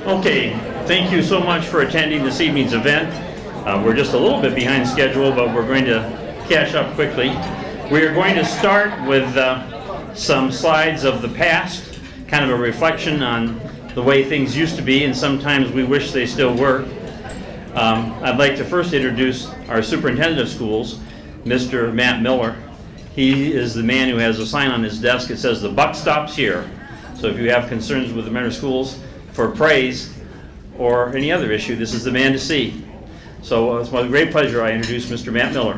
Okay, thank you so much for attending this evening's event. We're just a little bit behind schedule, but we're going to catch up quickly. We are going to start with some slides of the past, kind of a reflection on the way things used to be, and sometimes we wish they still were. I'd like to first introduce our superintendent of schools, Mr. Matt Miller. He is the man who has a sign on his desk that says, "The buck stops here." So if you have concerns with the Mentor schools for praise or any other issue, this is the man to see. So it's with great pleasure I introduce Mr. Matt Miller.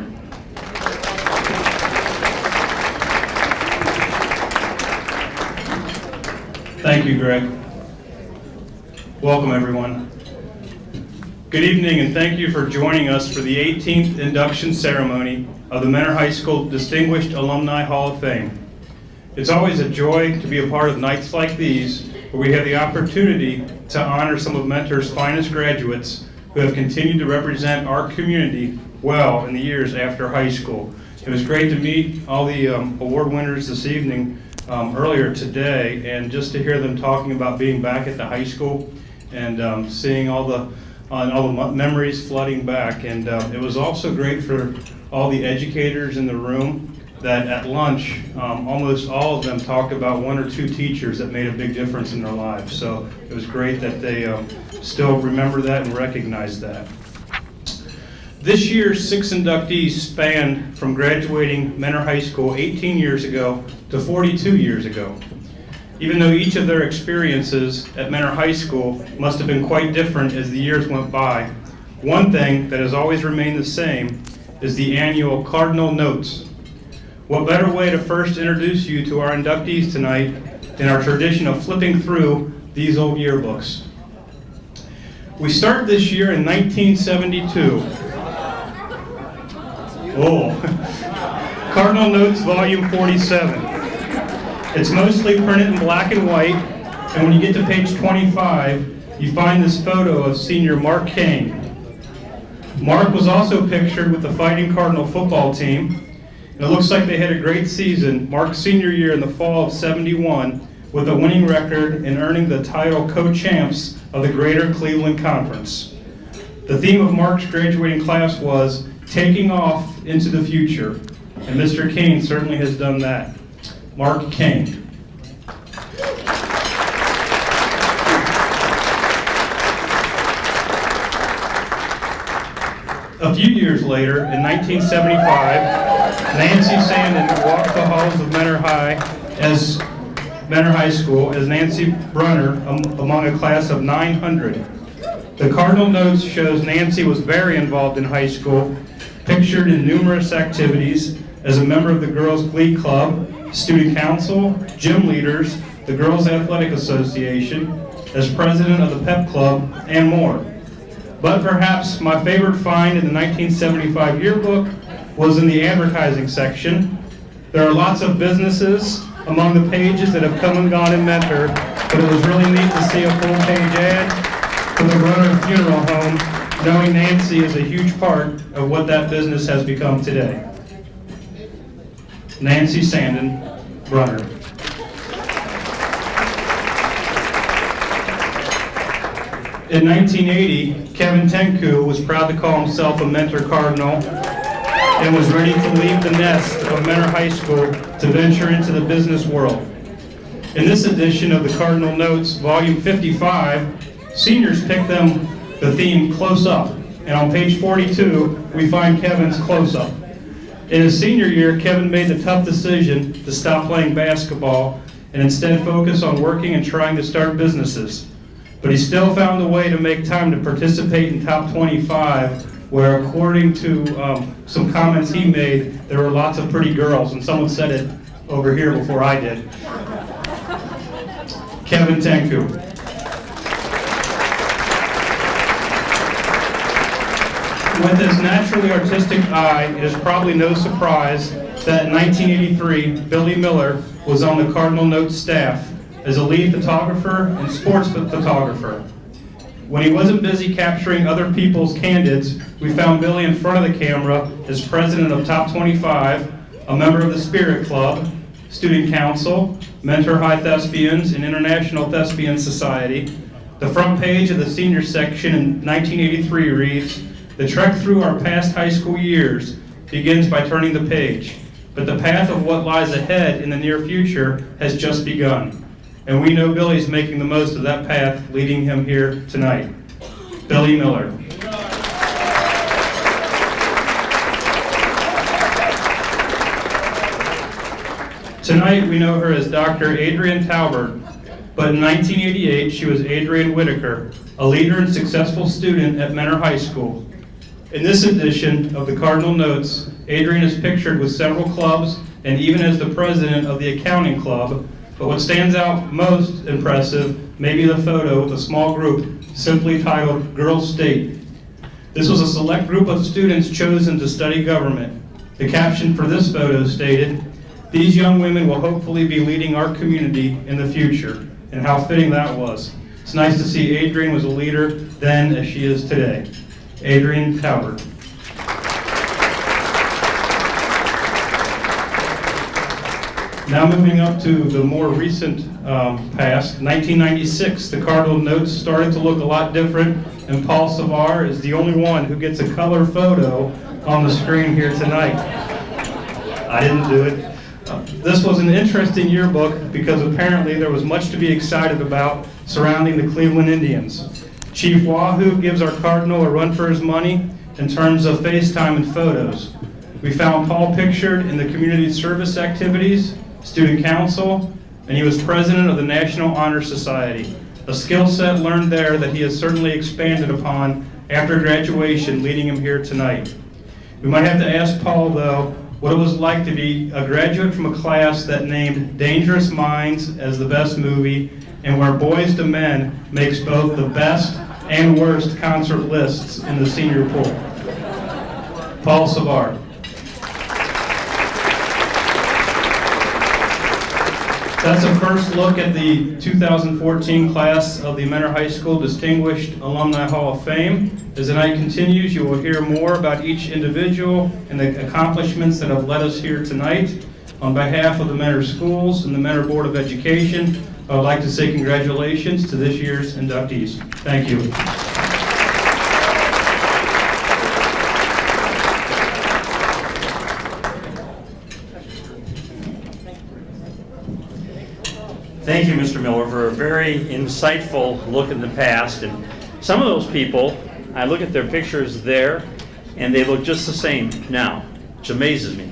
Thank you, Greg. Welcome, everyone. Good evening, and thank you for joining us for the 18th induction ceremony of the Mentor High School Distinguished Alumni Hall of Fame. It's always a joy to be a part of nights like these, where we have the opportunity to honor some of Mentor's finest graduates who have continued to represent our community well in the years after high school. It was great to meet all the award winners this evening earlier today, and just to hear them talking about being back at the high school and seeing all the memories flooding back. And it was also great for all the educators in the room that at lunch, almost all of them talked about one or two teachers that made a big difference in their lives. So it was great that they still remember that and recognize that. This year's 6 inductees spanned from graduating Mentor High School 18 years ago to 42 years ago. Even though each of their experiences at Mentor High School must have been quite different as the years went by, one thing that has always remained the same is the annual Cardinal Notes. What better way to first introduce you to our inductees tonight than our tradition of flipping through these old yearbooks. We start this year in 1972. Oh, Cardinal Notes Volume 47. It's mostly printed in black and white, and when you get to page 25, you find this photo of senior Mark Kane. Mark was also pictured with the Fighting Cardinal football team. It looks like they had a great season, Mark's senior year in the fall of '71, with a winning record and earning the title co-champs of the Greater Cleveland Conference. The theme of Mark's graduating class was taking off into the future, and Mr. Kane certainly has done that. Mark Kane. A few years later, in 1975, Nancy Sandon walked the halls of Mentor High School as Nancy Brunner among a class of 900. The Cardinal Notes shows Nancy was very involved in high school, pictured in numerous activities as a member of the Girls Glee Club, student council, gym leaders, the Girls Athletic Association, as president of the Pep Club, and more. But perhaps my favorite find in the 1975 yearbook was in the advertising section. There are lots of businesses among the pages that have come and gone in Mentor, but it was really neat to see a full-page ad for the Brunner Funeral Home, knowing Nancy is a huge part of what that business has become today. Nancy Sandon, Brunner. In 1980, Kevin Tenku was proud to call himself a Mentor Cardinal and was ready to leave the nest of Mentor High School to venture into the business world. In this edition of the Cardinal Notes, Volume 55, seniors picked them the theme Close Up, and on page 42, we find Kevin's close-up. In his senior year, Kevin made the tough decision to stop playing basketball and instead focus on working and trying to start businesses. But he still found a way to make time to participate in Top 25, where according to some comments he made, there were lots of pretty girls, and someone said it over here before I did. Kevin Tenku. With his naturally artistic eye, it is probably no surprise that in 1983, Billy Miller was on the Cardinal Notes staff as a lead photographer and sports photographer. When he wasn't busy capturing other people's candids, we found Billy in front of the camera as president of Top 25, a member of the Spirit Club, Student Council, Mentor High Thespians and International Thespian Society, The front page of the senior section in 1983 reads, "The trek through our past high school years begins by turning the page, but the path of what lies ahead in the near future has just begun." And we know Billy's making the most of that path, leading him here tonight. Billy Miller. Tonight we know her as Dr. Adrian Talbert, but in 1988 she was Adrian Whitaker, a leader and successful student at Mentor High School. In this edition of the Cardinal Notes, Adrian is pictured with several clubs and even as the president of the accounting club, but what stands out most impressive may be the photo with a small group simply titled Girls State. This was a select group of students chosen to study government. The caption for this photo stated, "These young women will hopefully be leading our community in the future," and how fitting that was. It's nice to see Adrian was a leader then as she is today. Adrian Talbert. Now moving up to the more recent past, 1996, the Cardinal Notes started to look a lot different, and Paul Savard is the only one who gets a color photo on the screen here tonight. I didn't do it. This was an interesting yearbook because apparently there was much to be excited about surrounding the Cleveland Indians. Chief Wahoo gives our Cardinal a run for his money in terms of FaceTime and photos. We found Paul pictured in the community service activities, student council, and he was president of the National Honor Society, a skill set learned there that he has certainly expanded upon after graduation, leading him here tonight. We might have to ask Paul, though, what it was like to be a graduate from a class that named Dangerous Minds as the best movie, and where Boyz II Men makes both the best and worst concert lists in the senior pool. Paul Savard. That's a first look at the 2014 class of the Mentor High School Distinguished Alumni Hall of Fame. As the night continues, you will hear more about each individual and the accomplishments that have led us here tonight. On behalf of the Mentor Schools and the Mentor Board of Education, I would like to say congratulations to this year's inductees. Thank you. Thank you, Mr. Miller, for a very insightful look in the past. And some of those people, I look at their pictures there, and they look just the same now, which amazes me.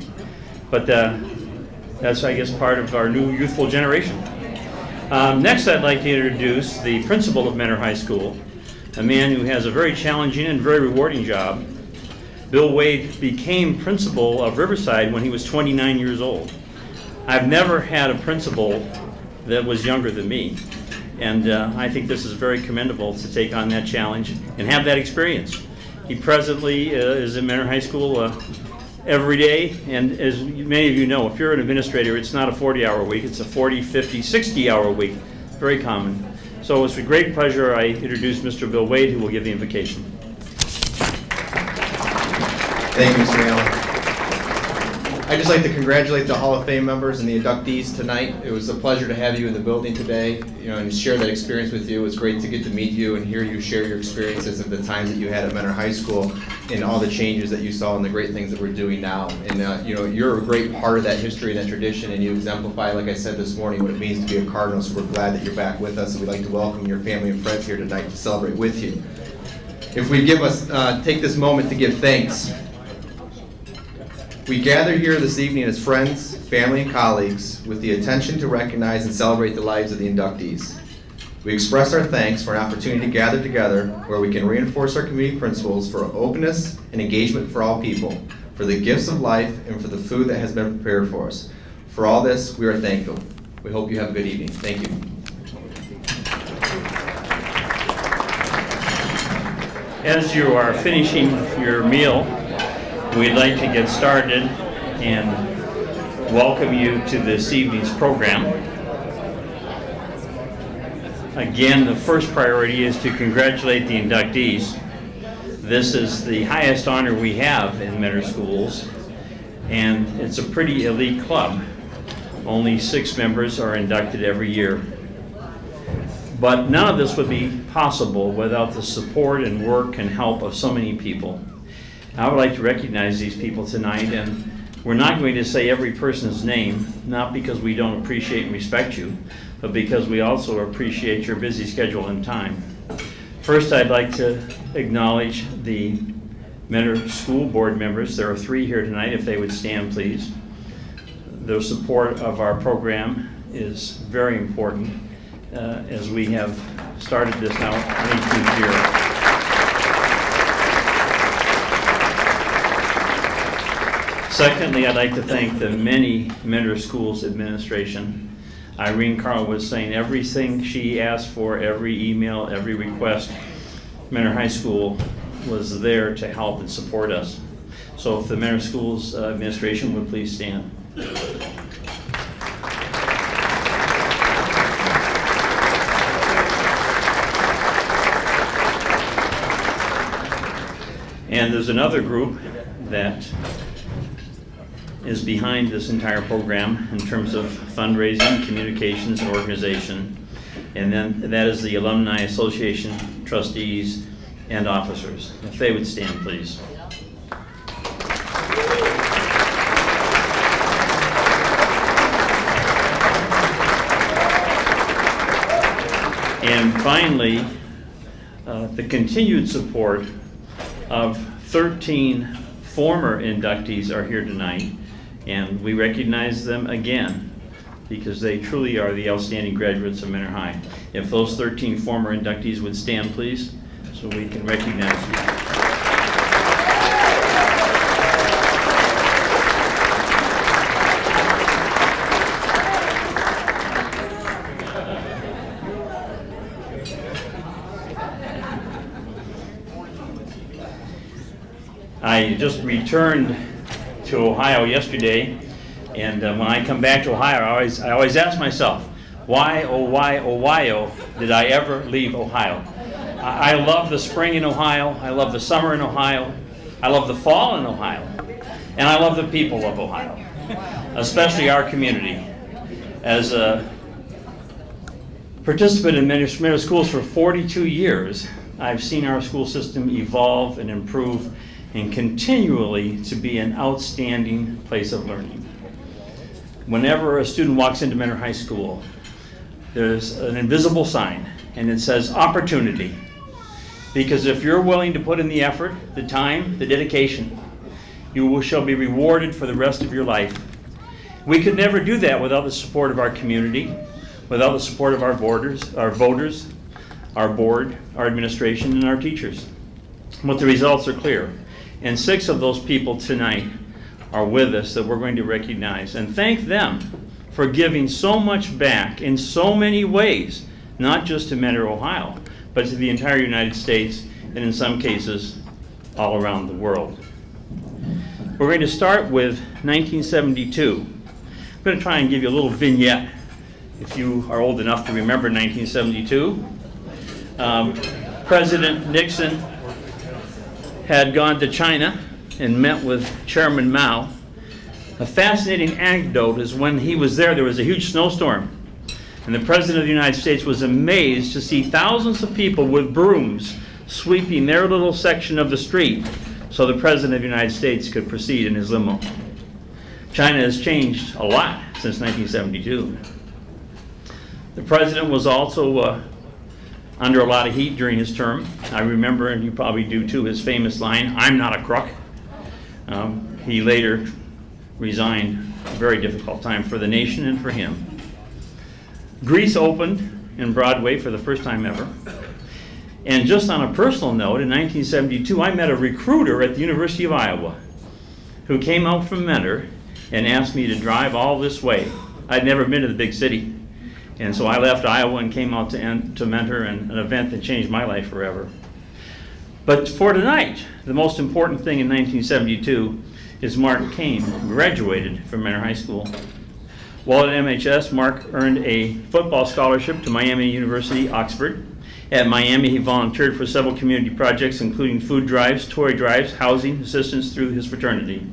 But that's, I guess, part of our new youthful generation. Next, I'd like to introduce the principal of Mentor High School, a man who has a very challenging and very rewarding job. Bill Wade became principal of Riverside when he was 29 years old. I've never had a principal that was younger than me, and I think this is very commendable to take on that challenge and have that experience. He presently is in Mentor High School every day, and as many of you know, if you're an administrator, it's not a 40-hour week, it's a 40, 50, 60-hour week, very common. So it's with great pleasure I introduce Mr. Bill Wade, who will give the invocation. Thank you, Mr. Allen. I'd just like to congratulate the Hall of Fame members and the inductees tonight. It was a pleasure to have you in the building today, and share that experience with you. It was great to get to meet you and hear you share your experiences of the times that you had at Mentor High School and all the changes that you saw and the great things that we're doing now. And you're a great part of that history and that tradition, and you exemplify, like I said this morning, what it means to be a Cardinal. So we're glad that you're back with us, and we'd like to welcome your family and friends here tonight to celebrate with you. If we take this moment to give thanks. We gather here this evening as friends, family, and colleagues with the intention to recognize and celebrate the lives of the inductees. We express our thanks for an opportunity to gather together where we can reinforce our community principles for openness and engagement for all people, for the gifts of life, and for the food that has been prepared for us. For all this, we are thankful. We hope you have a good evening. Thank you. As you are finishing your meal, we'd like to get started and welcome you to this evening's program. Again, the first priority is to congratulate the inductees. This is the highest honor we have in Mentor Schools, and it's a pretty elite club. Only 6 members are inducted every year. But none of this would be possible without the support and work and help of so many people. I would like to recognize these people tonight, and we're not going to say every person's name, not because we don't appreciate and respect you, but because we also appreciate your busy schedule and time. First, I'd like to acknowledge the Mentor School Board members. There are 3 here tonight, if they would stand, please. Their support of our program is very important as we have started this now 18th year. Secondly, I'd like to thank the many Mentor Schools administration. Irene Carl was saying everything she asked for, every email, every request, Mentor High School was there to help and support us. So if the Mentor Schools administration would please stand. And there's another group that is behind this entire program in terms of fundraising, communications, and organization. And then that is the Alumni Association trustees and officers. If they would stand, please. And finally, the continued support of 13 former inductees are here tonight, and we recognize them again because they truly are the outstanding graduates of Mentor High. If those 13 former inductees would stand, please, so we can recognize you. I just returned to Ohio yesterday, and when I come back to Ohio, I always ask myself, why, oh, did I ever leave Ohio? I love the spring in Ohio, I love the summer in Ohio, I love the fall in Ohio, and I love the people of Ohio, especially our community. As a participant in Mentor Schools for 42 years, I've seen our school system evolve and improve and continually to be an outstanding place of learning. Whenever a student walks into Mentor High School, there's an invisible sign, and it says opportunity. Because if you're willing to put in the effort, the time, the dedication, you shall be rewarded for the rest of your life. We could never do that without the support of our community, without the support of our voters, our board, our administration, and our teachers. But the results are clear. And 6 of those people tonight are with us that we're going to recognize and thank them for giving so much back in so many ways, not just to Mentor, Ohio, but to the entire United States and in some cases all around the world. We're going to start with 1972. I'm going to try and give you a little vignette if you are old enough to remember 1972. President Nixon had gone to China and met with Chairman Mao. A fascinating anecdote is when he was there was a huge snowstorm, and the President of the United States was amazed to see thousands of people with brooms sweeping their little section of the street so the President of the United States could proceed in his limo. China has changed a lot since 1972. The President was also under a lot of heat during his term. I remember, and you probably do too, his famous line, "I'm not a crook." He later resigned, a very difficult time for the nation and for him. Greece opened in Broadway for the first time ever. And just on a personal note, in 1972, I met a recruiter at the University of Iowa who came out from Mentor and asked me to drive all this way. I'd never been to the big city. And so I left Iowa and came out to Mentor, and an event that changed my life forever. But for tonight, the most important thing in 1972 is Mark Kane graduated from Mentor High School. While at MHS, Mark earned a football scholarship to Miami University, Oxford. At Miami, he volunteered for several community projects, including food drives, toy drives, housing assistance through his fraternity.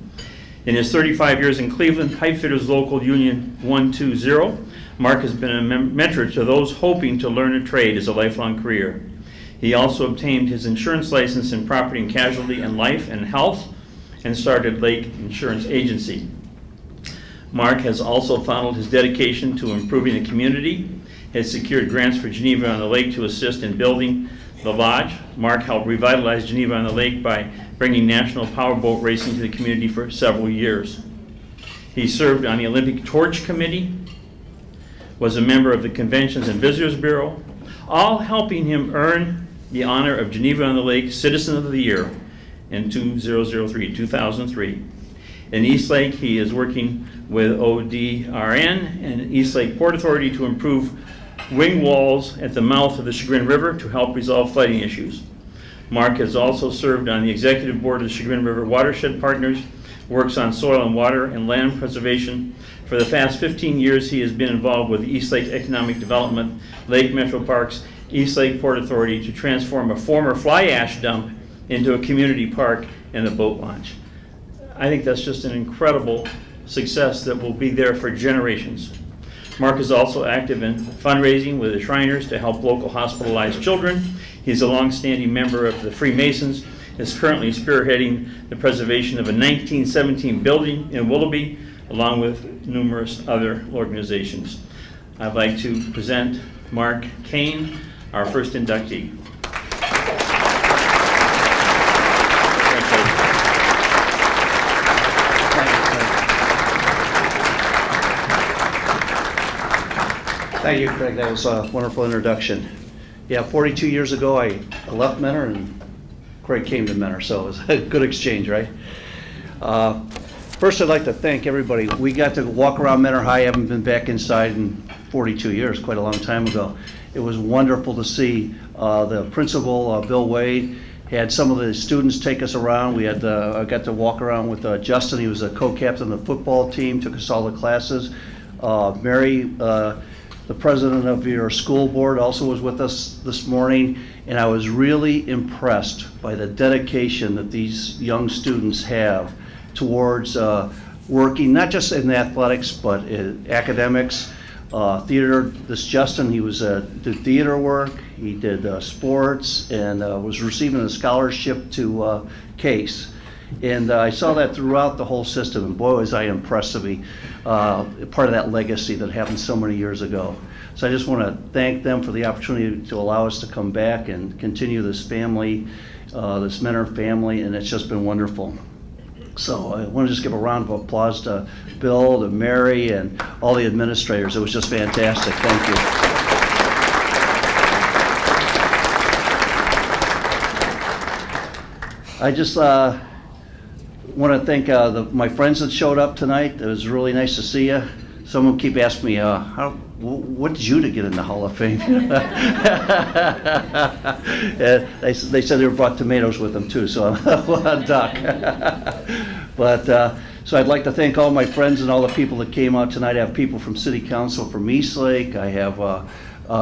In his 35 years in Cleveland, Pipefitters Local Union 120, Mark has been a mentor to those hoping to learn a trade as a lifelong career. He also obtained his insurance license in property and casualty and life and health and started Lake Insurance Agency. Mark has also followed his dedication to improving the community, has secured grants for Geneva on the Lake to assist in building the lodge. Mark helped revitalize Geneva on the Lake by bringing national powerboat racing to the community for several years. He served on the Olympic Torch Committee, was a member of the Conventions and Visitors Bureau, all helping him earn the honor of Geneva on the Lake Citizen of the Year in 2003. In Eastlake, he is working with ODRN and Eastlake Port Authority to improve wing walls at the mouth of the Chagrin River to help resolve flooding issues. Mark has also served on the executive board of the Chagrin River Watershed Partners, works on soil and water and land preservation. For the past 15 years, he has been involved with Eastlake Economic Development, Lake Metro Parks, Eastlake Port Authority to transform a former fly ash dump into a community park and a boat launch. I think that's just an incredible success that will be there for generations. Mark is also active in fundraising with the Shriners to help local hospitalized children. He's a longstanding member of the Freemasons, is currently spearheading the preservation of a 1917 building in Willoughby, along with numerous other organizations. I'd like to present Mark Kane, our first inductee. Thank you, Craig. That was a wonderful introduction. Yeah, 42 years ago, I left Mentor and Craig came to Mentor, so it was a good exchange, right? First, I'd like to thank everybody. We got to walk around Mentor High. I haven't been back inside in 42 years, quite a long time ago. It was wonderful to see the principal, Bill Wade, had some of the students take us around. We had I got to walk around with Justin. He was a co-captain of the football team, took us all the classes. Mary, the president of your school board, also was with us this morning, and I was really impressed by the dedication that these young students have towards working, not just in athletics, but in academics, theater. This Justin, he was did theater work, he did sports, and was receiving a scholarship to Case. And I saw that throughout the whole system, and boy, was I impressed to be part of that legacy that happened so many years ago. So I just want to thank them for the opportunity to allow us to come back and continue this family, this Mentor family, and it's just been wonderful. So I want to just give a round of applause to Bill, to Mary, and all the administrators. It was just fantastic. Thank you. I just want to thank my friends that showed up tonight. It was really nice to see you. Some of them keep asking me, what did you to get in the Hall of Fame? They said they brought tomatoes with them too, so I'm a duck. But so I'd like to thank all my friends and all the people that came out tonight. I have people from City Council from Eastlake. I have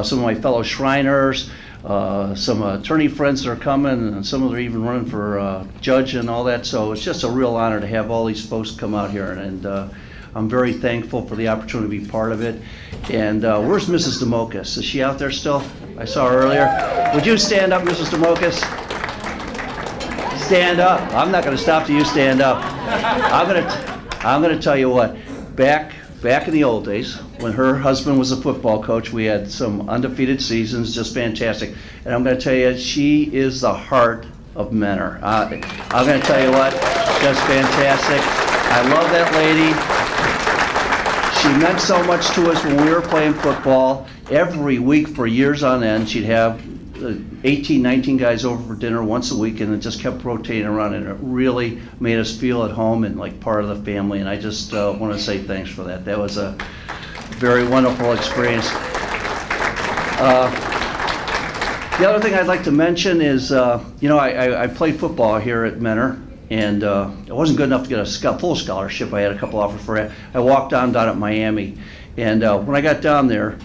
some of my fellow Shriners, some attorney friends that are coming, and some of them are even running for judge and all that. So it's just a real honor to have all these folks come out here, and I'm very thankful for the opportunity to be part of it. And where's Mrs. Democus? Is she out there still? I saw her earlier. Would you stand up, Mrs. Democus? Stand up. I'm not going to stop till you stand up. I'm going to tell you what. Back in the old days, when her husband was a football coach, we had some undefeated seasons, just fantastic. And I'm going to tell you, she is the heart of Mentor. I'm going to tell you what, just fantastic. I love that lady. She meant so much to us when we were playing football. Every week for years on end, she'd have 18, 19 guys over for dinner once a week, and it just kept rotating around, and it really made us feel at home and like part of the family, and I just want to say thanks for that. That was a very wonderful experience. The other thing I'd like to mention is, I played football here at Mentor, and it wasn't good enough to get a full scholarship. I had a couple offers for it. I walked down at Miami, and when I got down there,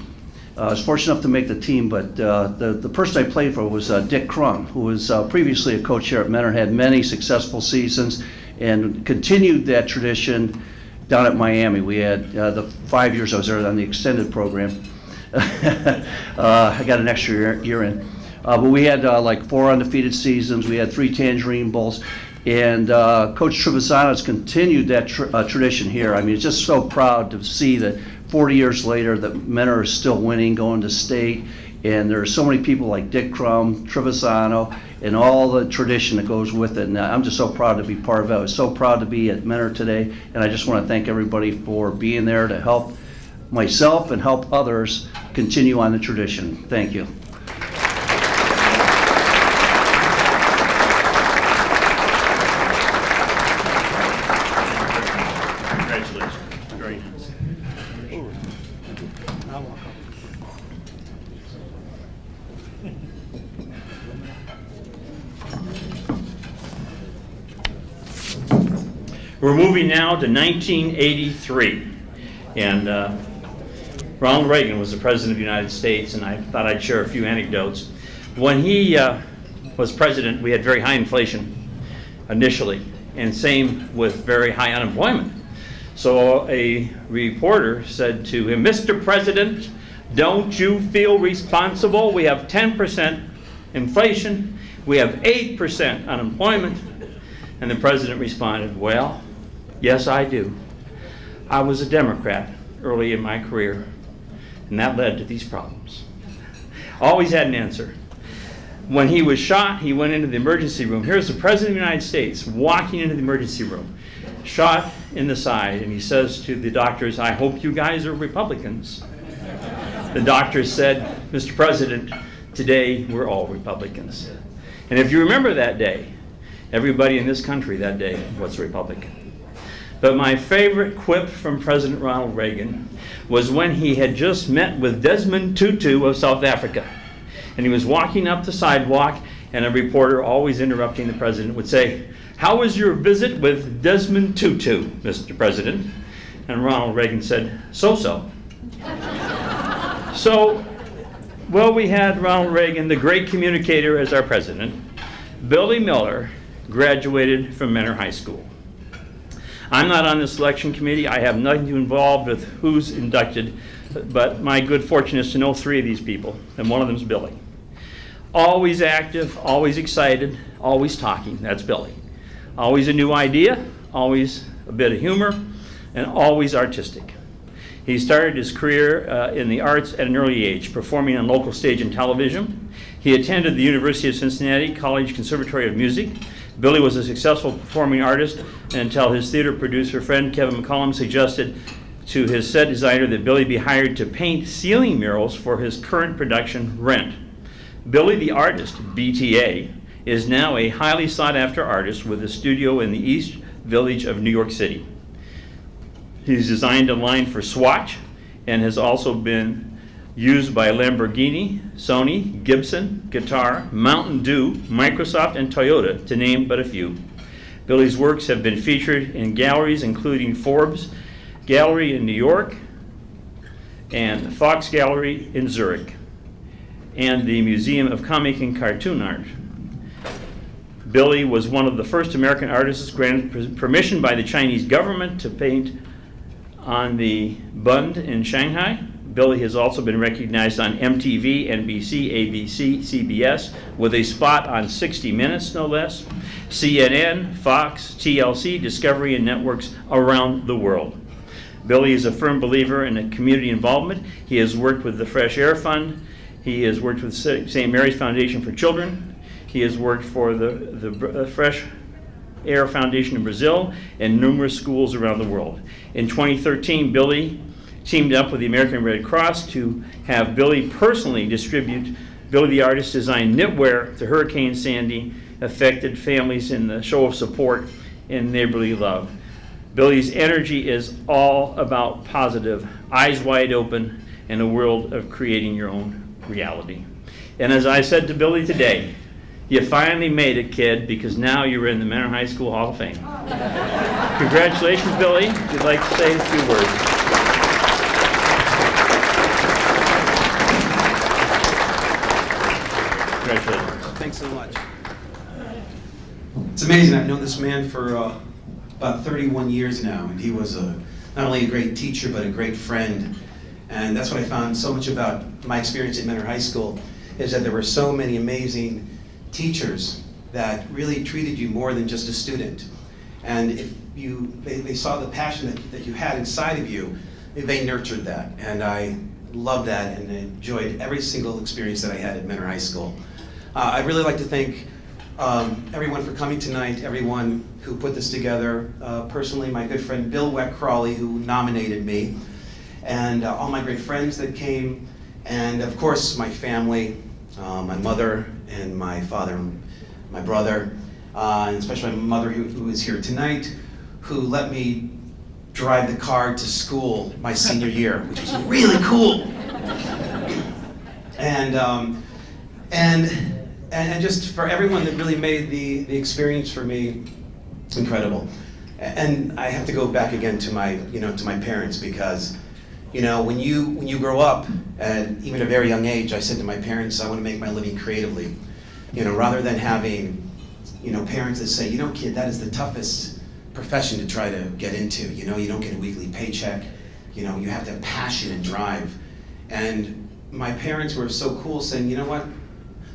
I was fortunate enough to make the team, but the person I played for was Dick Crum, who was previously a coach here at Mentor, had many successful seasons, and continued that tradition down at Miami. We had the 5 years I was there on the extended program. I got an extra year in. But we had like 4 undefeated seasons. We had 3 Tangerine Bowls. And Coach Trevisano has continued that tradition here. I mean, it's just so proud to see that 40 years later that Mentor is still winning, going to state. And there are so many people like Dick Crum, Trevisano, and all the tradition that goes with it. And I'm just so proud to be part of it. I was so proud to be at Mentor today. And I just want to thank everybody for being there to help myself and help others continue on the tradition. Thank you. Congratulations. Very nice. We're moving now to 1983, and Ronald Reagan was the President of the United States, and I thought I'd share a few anecdotes. When he was president, we had very high inflation initially, and same with very high unemployment. So a reporter said to him, "Mr. President, don't you feel responsible? We have 10% inflation, we have 8% unemployment." And the president responded, "Well, yes, I do. I was a Democrat early in my career, and that led to these problems." Always had an answer. When he was shot, he went into the emergency room. Here's the President of the United States walking into the emergency room, shot in the side, and he says to the doctors, "I hope you guys are Republicans." The doctors said, "Mr. President, today we're all Republicans." And if you remember that day, everybody in this country that day was Republican. But my favorite quip from President Ronald Reagan was when he had just met with Desmond Tutu of South Africa. And he was walking up the sidewalk, and a reporter, always interrupting the president, would say, "How was your visit with Desmond Tutu, Mr. President?" And Ronald Reagan said, "So-so." So, well, we had Ronald Reagan, the great communicator, as our president. Billy Miller graduated from Mentor High School. I'm not on the selection committee. I have nothing to involved with who's inducted, but my good fortune is to know 3 of these people, and one of them is Billy. Always active, always excited, always talking. That's Billy. Always a new idea, always a bit of humor, and always artistic. He started his career in the arts at an early age, performing on local stage and television. He attended the University of Cincinnati College Conservatory of Music. Billy was a successful performing artist until his theater producer friend Kevin McCollum suggested to his set designer that Billy be hired to paint ceiling murals for his current production, Rent. Billy the Artist, BTA, is now a highly sought after artist with a studio in the East Village of New York City. He's designed a line for Swatch and has also been used by Lamborghini, Sony, Gibson, Guitar, Mountain Dew, Microsoft, and Toyota, to name but a few. Billy's works have been featured in galleries including Forbes Gallery in New York and Fox Gallery in Zurich and the Museum of Comic and Cartoon Art. Billy was one of the first American artists granted permission by the Chinese government to paint on the Bund in Shanghai. Billy has also been recognized on MTV, NBC, ABC, CBS, with a spot on 60 Minutes, no less, CNN, Fox, TLC, Discovery, and networks around the world. Billy is a firm believer in community involvement. He has worked with the Fresh Air Fund. He has worked with St. Mary's Foundation for Children. He has worked for the Fresh Air Foundation in Brazil and numerous schools around the world. In 2013, Billy teamed up with the American Red Cross to have Billy personally distribute Billy the Artist designed knitwear to Hurricane Sandy affected families in the show of support and neighborly love. Billy's energy is all about positive, eyes wide open, in a world of creating your own reality. And as I said to Billy today, you finally made it, kid, because now you're in the Mentor High School Hall of Fame. Congratulations, Billy. If you'd like to say a few words. Congratulations. Thanks so much. It's amazing. I've known this man for about 31 years now, and he was a not only a great teacher, but a great friend. And that's what I found so much about my experience at Mentor High School, is that there were so many amazing teachers that really treated you more than just a student. And if they saw the passion that you had inside of you, they nurtured that. And I loved that and enjoyed every single experience that I had at Mentor High School. I'd really like to thank everyone for coming tonight, everyone who put this together. Personally, my good friend Bill Weck-Crawley, who nominated me, and all my great friends that came, and of course my family, my mother and my father, my brother, and especially my mother who is here tonight, who let me drive the car to school my senior year, which was really cool. And just for everyone that really made the experience for me incredible. And I have to go back again to my parents, because when you grow up at even a very young age, I said to my parents, I want to make my living creatively. Rather than having parents that say, kid, that is the toughest profession to try to get into. You don't get a weekly paycheck. You have to have passion and drive. And my parents were so cool, saying, you know what?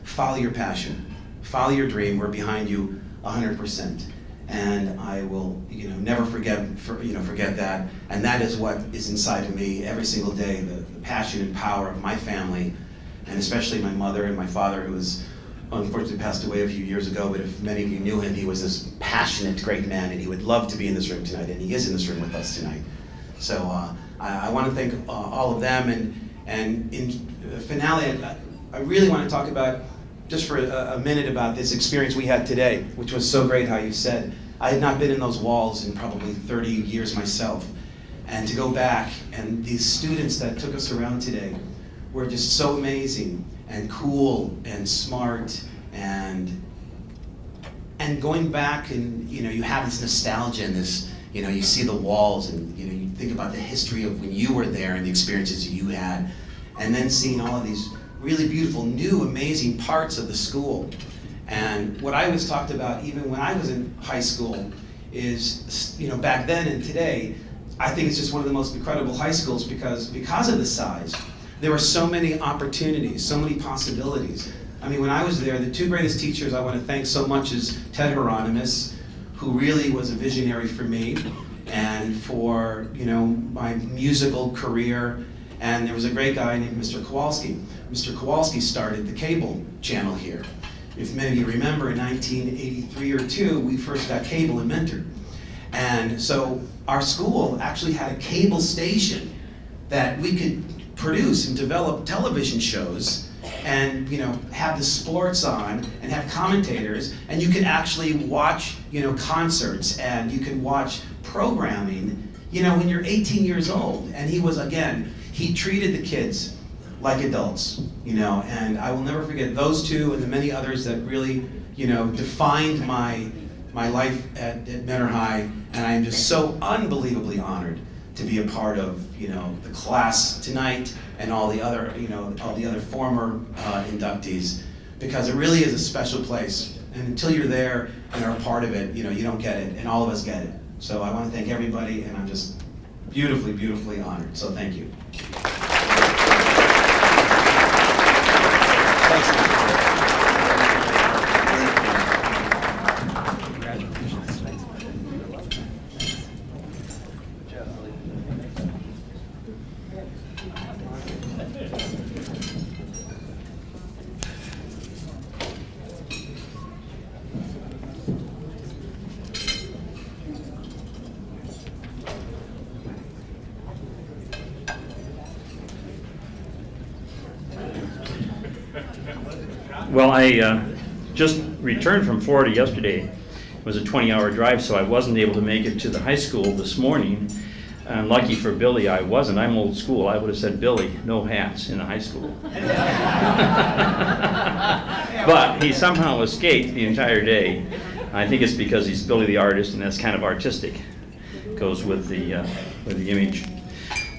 Follow your passion, follow your dream. We're behind you 100%. And I will, never forget that. And that is what is inside of me every single day, the passion and power of my family, and especially my mother and my father, who was unfortunately passed away a few years ago, but if many of you knew him, he was this passionate, great man, and he would love to be in this room tonight, and he is in this room with us tonight. So I want to thank all of them, and in the finale, I really want to talk about, just for a minute, about this experience we had today, which was so great, how you said. I had not been in those walls in probably 30 years myself, and to go back, and these students that took us around today were just so amazing, and cool, and smart, and going back, and you have this nostalgia and this, you see the walls, and you think about the history of when you were there and the experiences you had, and then seeing all of these really beautiful, new, amazing parts of the school. And what I always talked about, even when I was in high school, is, back then and today, I think it's just one of the most incredible high schools because of the size. There were so many opportunities, so many possibilities. I mean, when I was there, the two greatest teachers I want to thank so much is Ted Hieronymus, who really was a visionary for me and for, my musical career. And there was a great guy named Mr. Kowalski. Mr. Kowalski started the cable channel here. If many of you remember, in 1983 or 2, we first got cable in Mentor. And so our school actually had a cable station that we could produce and develop television shows and have the sports on and have commentators, and you could actually watch concerts, and you could watch programming when you're 18 years old. And he treated the kids like adults, and I will never forget those two and the many others that really defined my life at Mentor High. And I am just so unbelievably honored to be a part of the class tonight and all the other former inductees, because it really is a special place. And until you're there and are a part of it, you don't get it, and all of us get it. So I want to thank everybody, and I'm just beautifully, beautifully honored. So thank you. Well, I just returned from Florida yesterday. It was a 20-hour drive, so I wasn't able to make it to the high school this morning. And lucky for Billy, I wasn't. I'm old school. I would have said, Billy, no hats in the high school. But he somehow escaped the entire day. I think it's because he's Billy the artist, and that's kind of artistic. Goes with the image.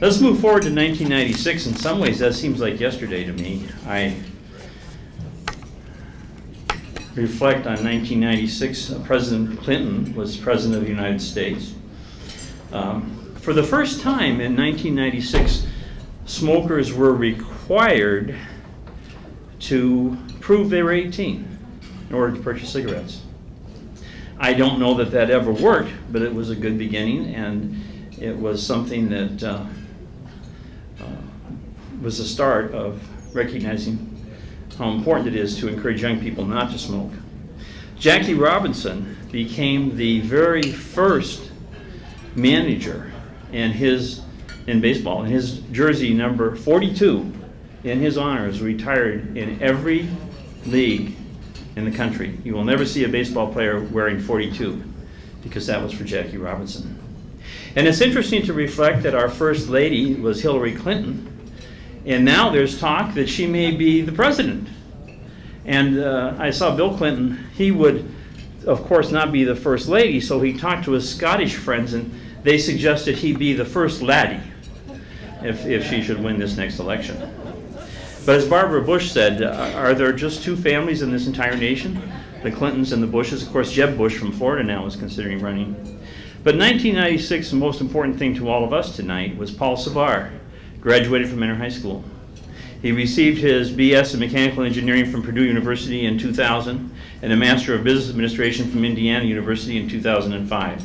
Let's move forward to 1996. In some ways, that seems like yesterday to me. I reflect on 1996. President Clinton was President of the United States. for the first time in 1996, smokers were required to prove they were 18 in order to purchase cigarettes. I don't know that that ever worked, but it was a good beginning, and it was something that was the start of recognizing how important it is to encourage young people not to smoke. Jackie Robinson became the very first manager in baseball, and his jersey number 42 in his honor is retired in every league in the country. You will never see a baseball player wearing 42 because that was for Jackie Robinson. And it's interesting to reflect that our first lady was Hillary Clinton, and now there's talk that she may be the president. And I saw Bill Clinton. He would, of course, not be the first lady, so he talked to his Scottish friends, and they suggested he be the first laddie if she should win this next election. But as Barbara Bush said, are there just two families in this entire nation? The Clintons and the Bushes. Of course, Jeb Bush from Florida now is considering running. But 1996, the most important thing to all of us tonight was Paul Savard, graduated from Mentor High School. He received his BS in Mechanical Engineering from Purdue University in 2000 and a Master of Business Administration from Indiana University in 2005.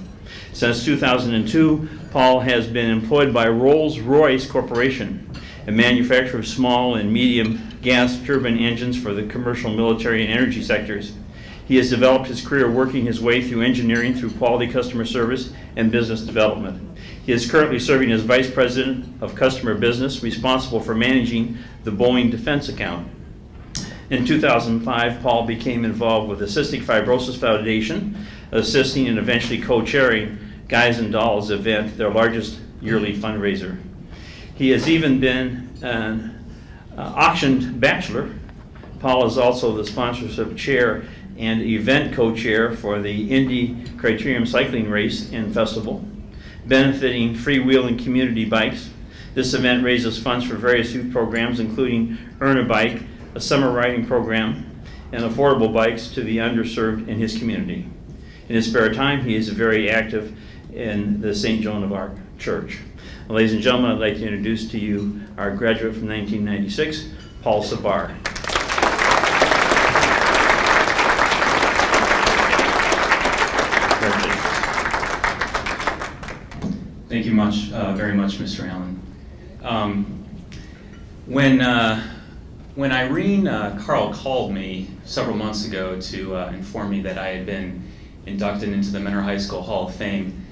Since 2002, Paul has been employed by Rolls-Royce Corporation, a manufacturer of small and medium gas turbine engines for the commercial, military, and energy sectors. He has developed his career working his way through engineering, through quality customer service, and business development. He is currently serving as Vice President of Customer Business, responsible for managing the Boeing Defense account. In 2005, Paul became involved with the Cystic Fibrosis Foundation, assisting and eventually co-chairing Guys and Dolls event, their largest yearly fundraiser. He has even been an auctioned bachelor. Paul is also the sponsorship chair and event co-chair for the Indy Criterium Cycling Race and Festival, benefiting freewheeling community bikes. This event raises funds for various youth programs, including Earn a Bike, a summer riding program, and affordable bikes to the underserved in his community. In his spare time, he is very active in the St. Joan of Arc Church. Ladies and gentlemen, I'd like to introduce to you our graduate from 1996, Paul Savard. Thank you very much, Mr. Allen. When Irene Carl called me several months ago to inform me that I had been inducted into the Mentor High School Hall of Fame,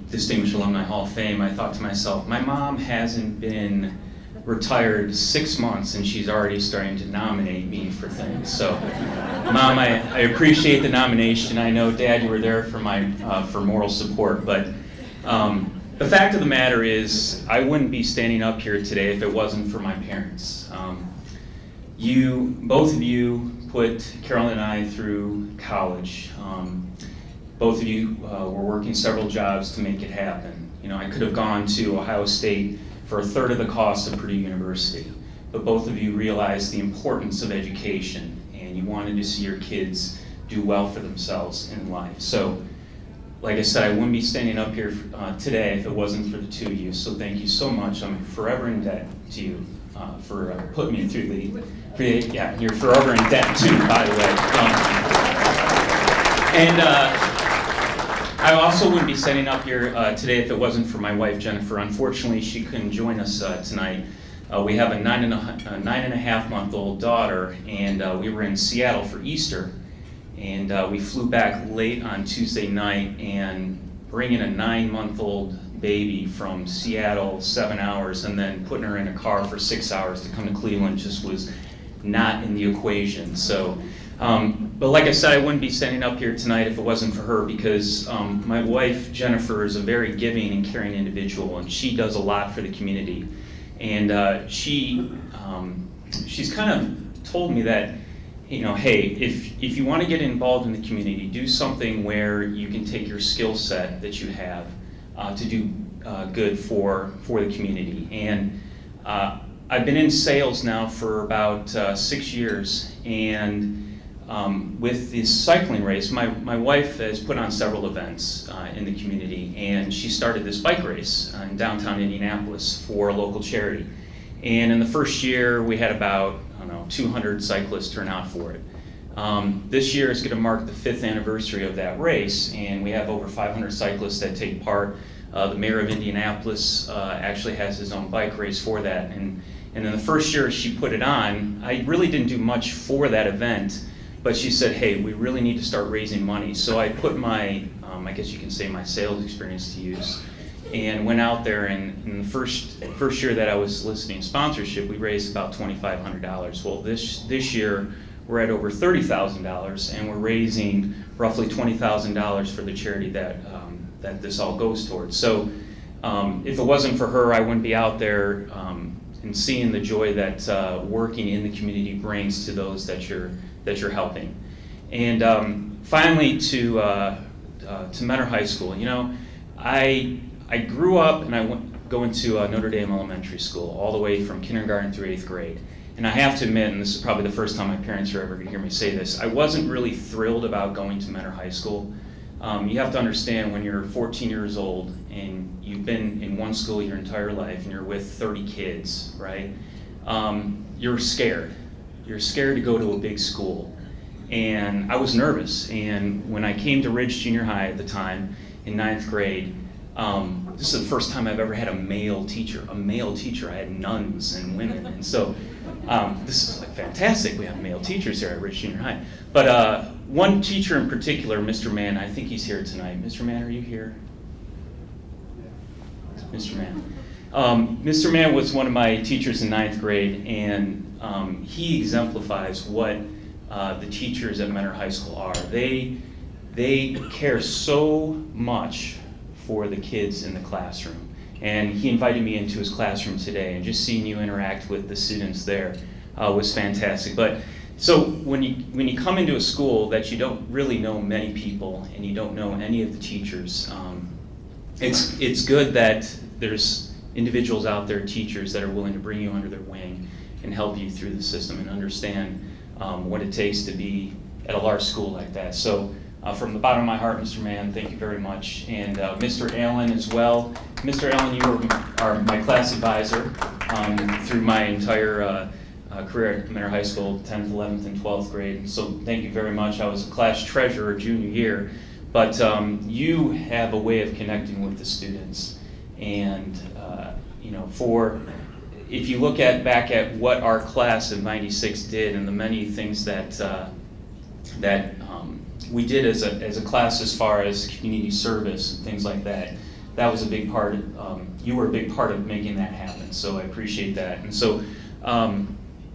Distinguished Alumni Hall of Fame, I thought to myself, my mom hasn't been retired 6 months and she's already starting to nominate me for things. So, Mom, I appreciate the nomination. I know, Dad, you were there for moral support, but the fact of the matter is, I wouldn't be standing up here today if it wasn't for my parents. Both of you put Carolyn and I through college. Both of you were working several jobs to make it happen. You know, I could have gone to Ohio State for a third of the cost of Purdue University, but both of you realized the importance of education, and you wanted to see your kids do well for themselves in life. So, like I said, I wouldn't be standing up here today if it wasn't for the two of you, so thank you so much. I'm forever in debt to you for putting me through you're forever in debt too, by the way. I also wouldn't be standing up here today if it wasn't for my wife, Jennifer. Unfortunately, she couldn't join us tonight. We have a 9.5-month-old daughter, and we were in Seattle for Easter. And we flew back late on Tuesday night, and bringing a 9-month-old baby from Seattle 7 hours and then putting her in a car for 6 hours to come to Cleveland just was not in the equation. So, but like I said, I wouldn't be standing up here tonight if it wasn't for her, because my wife, Jennifer, is a very giving and caring individual, and she does a lot for the community. And she's kind of told me that, you know, hey, if you want to get involved in the community, do something where you can take your skill set that you have to do good for the community. And I've been in sales now for about 6 years, and with this cycling race, my wife has put on several events in the community, and she started this bike race in downtown Indianapolis for a local charity. And in the first year, we had about, 200 cyclists turn out for it. This year is going to mark the 5th anniversary of that race, and we have over 500 cyclists that take part. The mayor of Indianapolis actually has his own bike race for that. And in the first year she put it on, I really didn't do much for that event, but she said, hey, we really need to start raising money. So I put my, I guess you can say my sales experience to use, and went out there, and in the first year that I was soliciting sponsorship, we raised about $2,500. Well, this year we're at over $30,000, and we're raising roughly $20,000 for the charity that this all goes towards. So if it wasn't for her, I wouldn't be out there and seeing the joy that working in the community brings to those that you're helping. And finally, to Mentor High School. I grew up and I going to Notre Dame Elementary School all the way from kindergarten through 8th grade. And I have to admit, and this is probably the first time my parents are ever going to hear me say this, I wasn't really thrilled about going to Mentor High School. You have to understand, when you're 14 years old and you've been in one school your entire life and you're with 30 kids, right? You're scared. You're scared to go to a big school. And I was nervous. And when I came to Ridge Junior High at the time in 9th grade, this is the first time I've ever had a male teacher. I had nuns and women. And so this is like fantastic. We have male teachers here at Ridge Junior High. But one teacher in particular, Mr. Mann, I think he's here tonight. Mr. Mann, are you here? Mr. Mann. Mr. Mann was one of my teachers in 9th grade, and he exemplifies what the teachers at Mentor High School are. They care so much for the kids in the classroom. And he invited me into his classroom today, and just seeing you interact with the students there was fantastic. But so when you come into a school that you don't really know many people and you don't know any of the teachers, it's good that there's individuals out there, teachers, that are willing to bring you under their wing and help you through the system and understand what it takes to be at a large school like that. So from the bottom of my heart, Mr. Mann, thank you very much. And Mr. Allen as well. Mr. Allen, you are my class advisor through my entire career at Mentor High School, 10th, 11th, and 12th grade. So thank you very much. I was a class treasurer junior year, but you have a way of connecting with the students. And if you look back at what our class of '96 did and the many things that we did as a class as far as community service and things like that, that was a big part. You were a big part of making that happen. So I appreciate that. And so,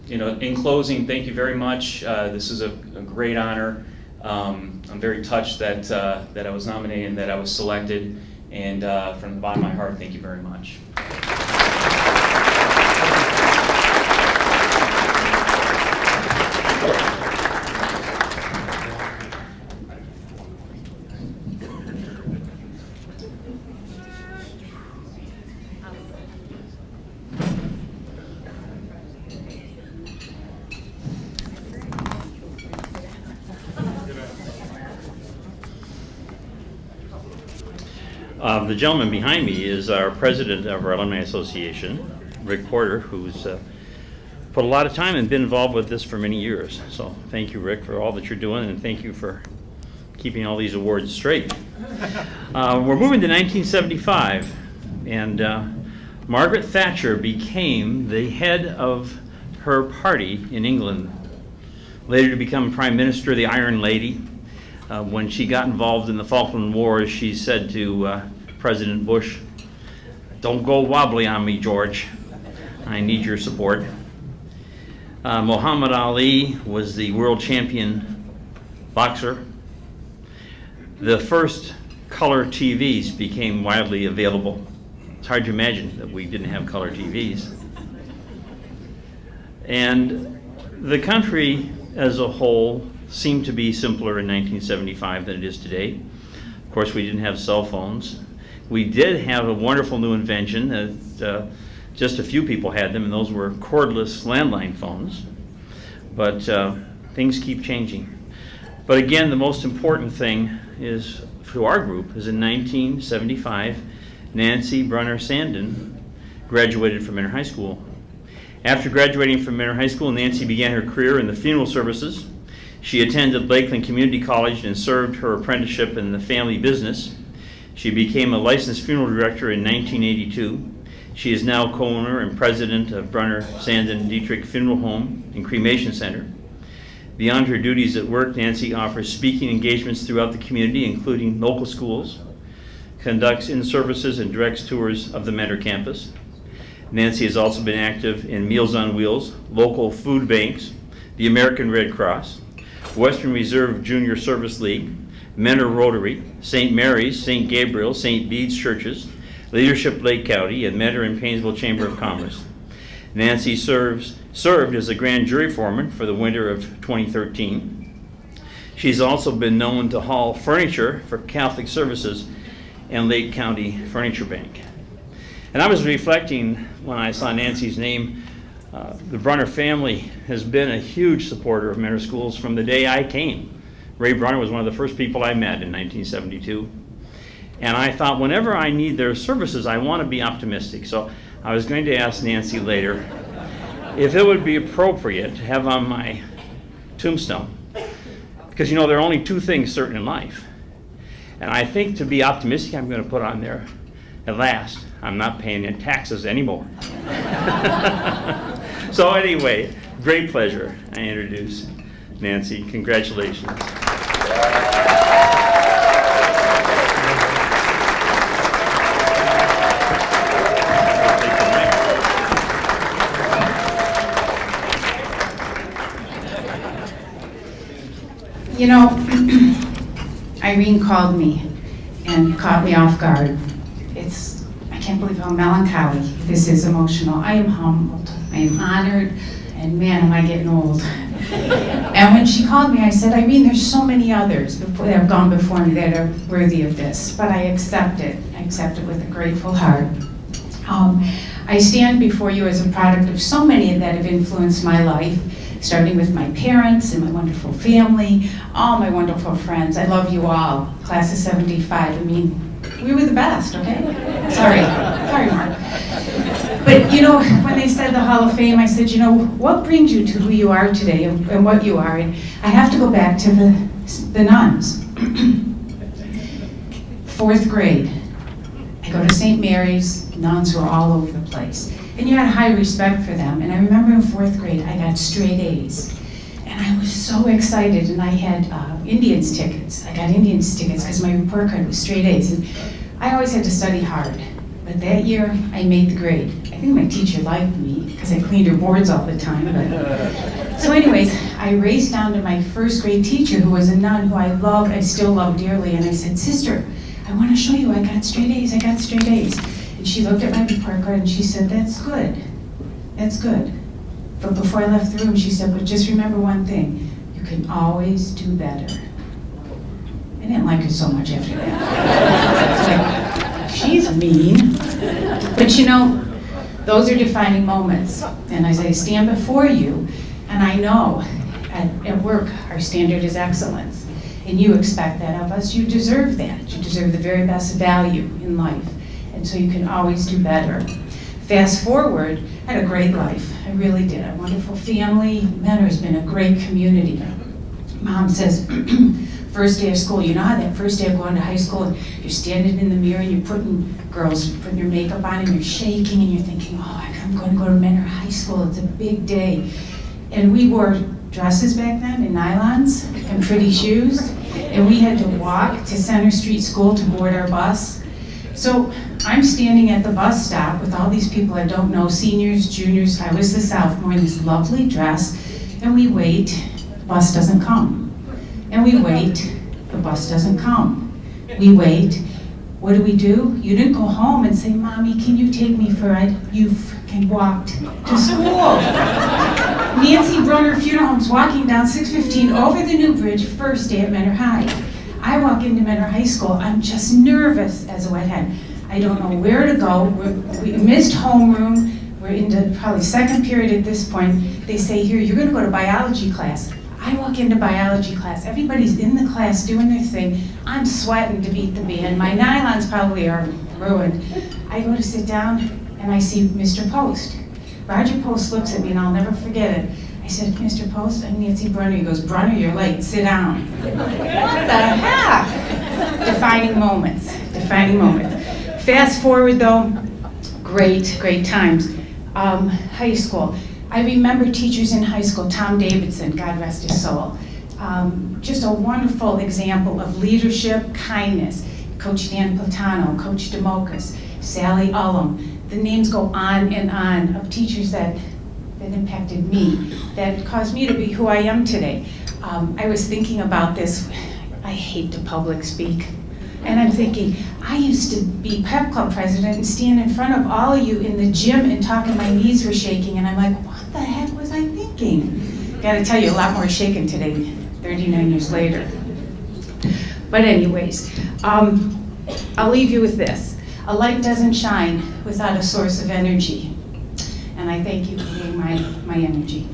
in closing, thank you very much. This is a great honor. I'm very touched that I was nominated and that I was selected. And from the bottom of my heart, thank you very much. The gentleman behind me is our president of our Alumni Association, Rick Porter, who's put a lot of time and been involved with this for many years. So thank you, Rick, for all that you're doing, and thank you for keeping all these awards straight. We're moving to 1975, and Margaret Thatcher became the head of her party in England, later to become Prime Minister, the Iron Lady. When she got involved in the Falkland Wars, she said to President Bush, "Don't go wobbly on me, George. I need your support." Muhammad Ali was the world champion boxer. The first color TVs became widely available. It's hard to imagine that we didn't have color TVs. And the country as a whole seemed to be simpler in 1975 than it is today. Of course, we didn't have cell phones. We did have a wonderful new invention that just a few people had them, and those were cordless landline phones. But things keep changing. But again, the most important thing is, to our group, is in 1975, Nancy Brunner-Sandon graduated from Mentor High School. After graduating from Mentor High School, Nancy began her career in the funeral services. She attended Lakeland Community College and served her apprenticeship in the family business. She became a licensed funeral director in 1982. She is now co-owner and president of Brunner-Sandon Dietrich Funeral Home and Cremation Center. Beyond her duties at work, Nancy offers speaking engagements throughout the community, including local schools, conducts in-services and directs tours of the Mentor campus. Nancy has also been active in Meals on Wheels, local food banks, the American Red Cross, Western Reserve Junior Service League, Mentor Rotary, St. Mary's, St. Gabriel, St. Bede's Churches, Leadership Lake County, and Mentor and Painesville Chamber of Commerce. Nancy served as a grand jury foreman for the winter of 2013. She's also been known to haul furniture for Catholic Services and Lake County Furniture Bank. And I was reflecting when I saw Nancy's name. The Brunner family has been a huge supporter of Mentor Schools from the day I came. Ray Brunner was one of the first people I met in 1972. And I thought, whenever I need their services, I want to be optimistic. So I was going to ask Nancy later if it would be appropriate to have on my tombstone, because you know there are only two things certain in life. And I think to be optimistic, I'm going to put on there, at last, I'm not paying in taxes anymore. So anyway, great pleasure. I introduce Nancy. Congratulations. You know, Irene called me and caught me off guard. I can't believe how melancholy this is, emotional. I am humbled, I am honored, and man, am I getting old. And when she called me, I said, Irene, there's so many others that have gone before me that are worthy of this, but I accept it. I accept it with a grateful heart. I stand before you as a product of so many that have influenced my life, starting with my parents and my wonderful family, all my wonderful friends. I love you all. Class of 75, I mean, we were the best, okay? Sorry, Mark. But you know, when they said the Hall of Fame, I said, you know, what brings you to who you are today and what you are? And I have to go back to the nuns. 4th grade, I go to St. Mary's, nuns were all over the place. And you had high respect for them. And I remember in 4th grade, I got straight A's. And I was so excited, and I had Indians tickets. I got Indians tickets because my report card was straight A's. And I always had to study hard. But that year, I made the grade. I think my teacher liked me because I cleaned her boards all the time. But. So anyways, I raced down to my 1st grade teacher, who was a nun, who I still love dearly. And I said, sister, I want to show you I got straight A's, I got straight A's. And she looked at my report card and she said, that's good, that's good. But before I left the room, she said, but just remember one thing, you can always do better. I didn't like her so much after that. It's like, she's mean. But you know, those are defining moments. And as I stand before you, and I know at work, our standard is excellence. And you expect that of us, you deserve that. You deserve the very best value in life. And so you can always do better. Fast forward, I had a great life. I really did. A wonderful family. Mentor has been a great community. Mom says, first day of school, you know how that first day of going to high school, and you're standing in the mirror and you're putting your makeup on and you're shaking and you're thinking, oh, I'm going to go to Mentor High School. It's a big day. And we wore dresses back then and nylons and pretty shoes. And we had to walk to Center Street School to board our bus. So I'm standing at the bus stop with all these people I don't know, seniors, juniors. I was the sophomore in this lovely dress, and we wait, the bus doesn't come. And we wait, the bus doesn't come. We wait, what do? You didn't go home and say, Mommy, can you take me for a ride? You fucking walked to school. Nancy Brunner Funeral Home's walking down 615 over the new bridge, first day at Mentor High. I walk into Mentor High School, I'm just nervous as a wet hen. I don't know where to go. We missed homeroom. We're into probably 2nd period at this point. They say, here, you're gonna go to biology class. I walk into biology class, everybody's in the class doing their thing. I'm sweating to beat the band. My nylons probably are ruined. I go to sit down and I see Mr. Post. Roger Post looks at me and I'll never forget it. I said, Mr. Post, I'm Nancy Brunner. He goes, Brunner, you're late, sit down. What the heck? Defining moments, defining moments. Fast forward though, great times. High school. I remember teachers in high school, Tom Davidson, God rest his soul. Just a wonderful example of leadership, kindness. Coach Dan Platano, Coach Demokas, Sally Ullum. The names go on and on of teachers that impacted me, that caused me to be who I am today. I was thinking about this. I hate to public speak. And I'm thinking, I used to be pep club president and stand in front of all of you in the gym and talk and my knees were shaking. And I'm like, what the heck was I thinking? Gotta tell you, a lot more shaken today, 39 years later. But anyways, I'll leave you with this. A light doesn't shine without a source of energy. And I thank you for being my energy.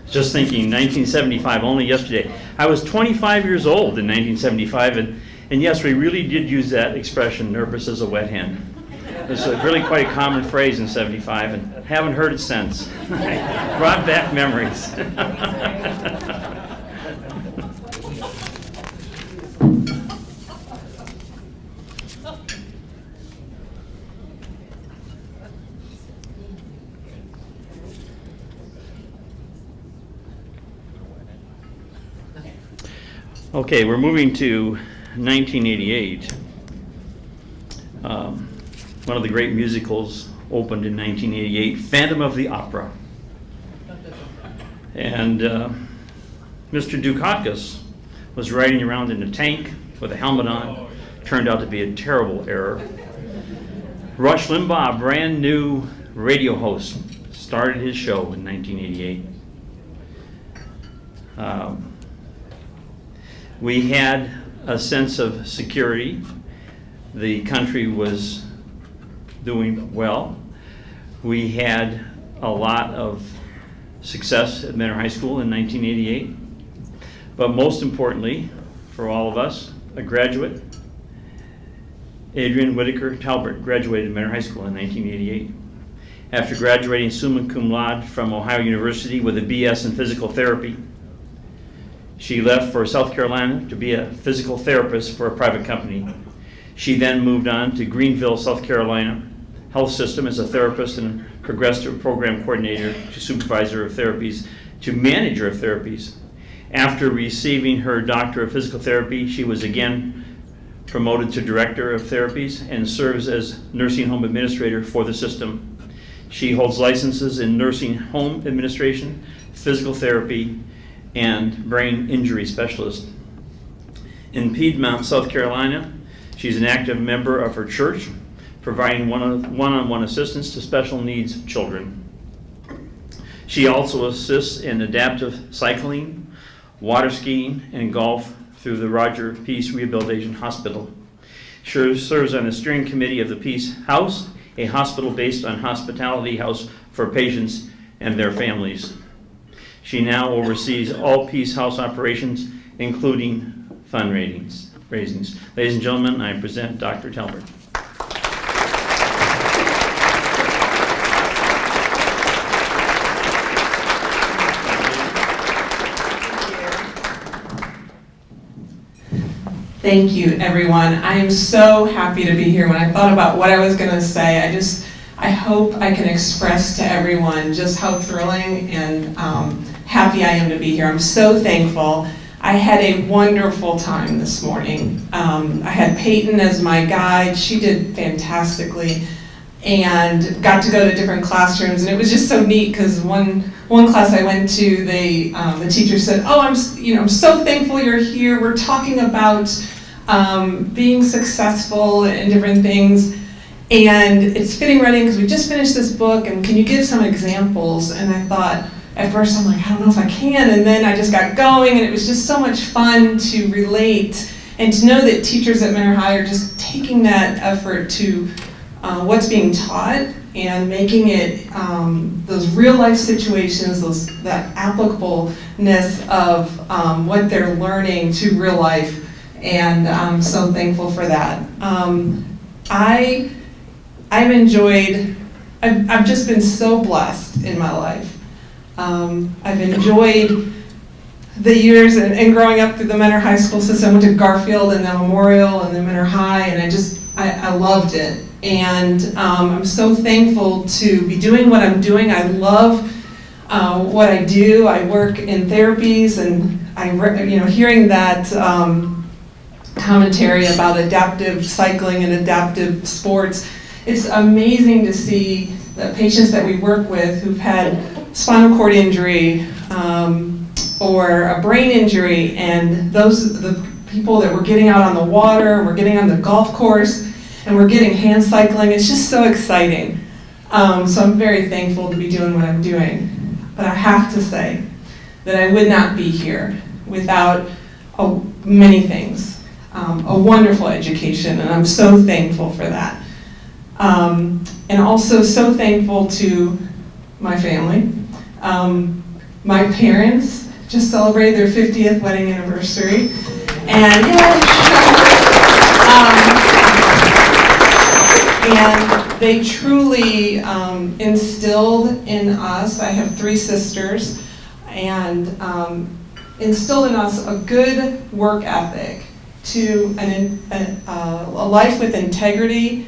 Just thinking, 1975, only yesterday. I was 25 years old in 1975, and yes, we really did use that expression, nervous as a wet hen. It's really quite a common phrase in 75, and haven't heard it since. Brought back memories. Okay, we're moving to 1988. One of the great musicals opened in 1988, Phantom of the Opera. And Mr. Dukakis was riding around in a tank with a helmet on. Turned out to be a terrible error. Rush Limbaugh, a brand new radio host, started his show in 1988. We had a sense of security. The country was doing well. We had a lot of success at Mentor High School in 1988. But most importantly, for all of us, a graduate, Adrian Talbert, graduated Mentor High School in 1988. After graduating summa cum laude from Ohio University with a BS in physical therapy, she left for South Carolina to be a physical therapist for a private company. She then moved on to Greenville, South Carolina Health System as a therapist and progressive program coordinator to supervisor of therapies to manager of therapies. After receiving her doctor of physical therapy, she was again promoted to director of therapies and serves as nursing home administrator for the system. She holds licenses in nursing home administration, physical therapy, and brain injury specialist. In Piedmont, South Carolina, she's an active member of her church, providing one-on-one assistance to special needs children. She also assists in adaptive cycling, water skiing, and golf through the Roger Peace Rehabilitation Hospital. She serves on the steering committee of the Peace House, a hospital based on hospitality house for patients and their families. She now oversees all Peace House operations, including fundraisings. Ladies and gentlemen, I present Dr. Talbert. Thank you, everyone. I am so happy to be here. When I thought about what I was going to say, I hope I can express to everyone just how thrilling and happy I am to be here. I'm so thankful. I had a wonderful time this morning. I had Peyton as my guide. She did fantastically, and got to go to different classrooms. And it was just so neat because one class I went to, the teacher said, "Oh, I'm so thankful you're here. We're talking about being successful and different things." And it's fitting writing because we just finished this book, and can you give some examples? And I thought, at first I'm like, I don't know if I can, and then I just got going, and it was just so much fun to relate and to know that teachers at Manor High are just taking that effort to what's being taught and making it those real life situations, that applicableness of what they're learning to real life, and I'm so thankful for that. I've just been so blessed in my life. I've enjoyed the years and growing up through the Mentor High School system. I went to Garfield and then Memorial and then Mentor High, and I loved it. And I'm so thankful to be doing what I'm doing. I love what I do. I work in therapies, and hearing that commentary about adaptive cycling and adaptive sports, it's amazing to see the patients that we work with who've had spinal cord injury or a brain injury, and the people that we're getting out on the water, we're getting on the golf course, and we're getting hand cycling. It's just so exciting. So I'm very thankful to be doing what I'm doing. But I have to say that I would not be here without many things. A wonderful education, and I'm so thankful for that. And also so thankful to my family. My parents just celebrated their 50th wedding anniversary. And and they truly instilled in us, I have 3 sisters, and instilled in us a good work ethic, to a life with integrity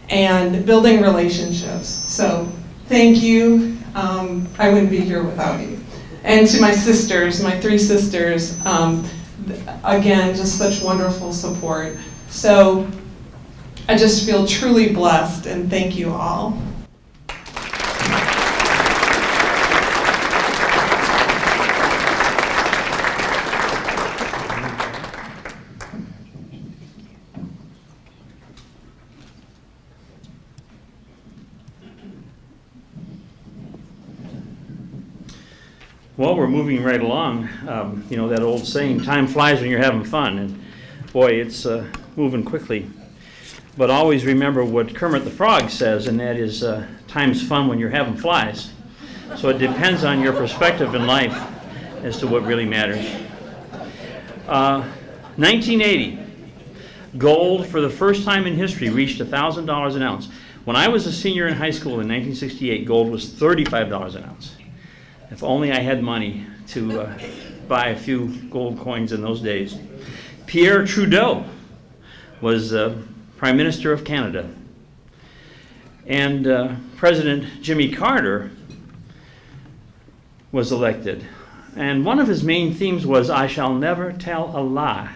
and building relationships. So thank you. I wouldn't be here without you. And to my sisters, my 3 sisters, again, just such wonderful support. So I just feel truly blessed, and thank you all. Well, we're moving right along. That old saying, time flies when you're having fun. And boy, it's moving quickly. But always remember what Kermit the Frog says, and that is, time's fun when you're having flies. So it depends on your perspective in life as to what really matters. 1980, gold for the first time in history reached $1,000 an ounce. When I was a senior in high school in 1968, gold was $35 an ounce. If only I had money to buy a few gold coins in those days. Pierre Trudeau was Prime Minister of Canada. And President Jimmy Carter was elected. And one of his main themes was, I shall never tell a lie.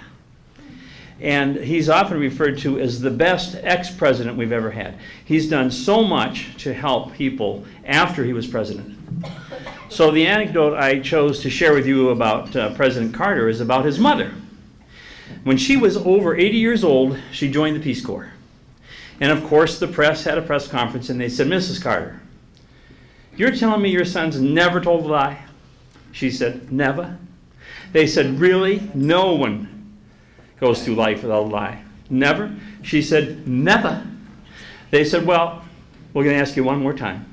And he's often referred to as the best ex-president we've ever had. He's done so much to help people after he was president. So the anecdote I chose to share with you about President Carter is about his mother. When she was over 80 years old, she joined the Peace Corps. And of course, the press had a press conference, and they said, Mrs. Carter, you're telling me your son's never told a lie? She said, never. They said, really? No one goes through life without a lie. Never? She said, never. They said, well, we're going to ask you one more time.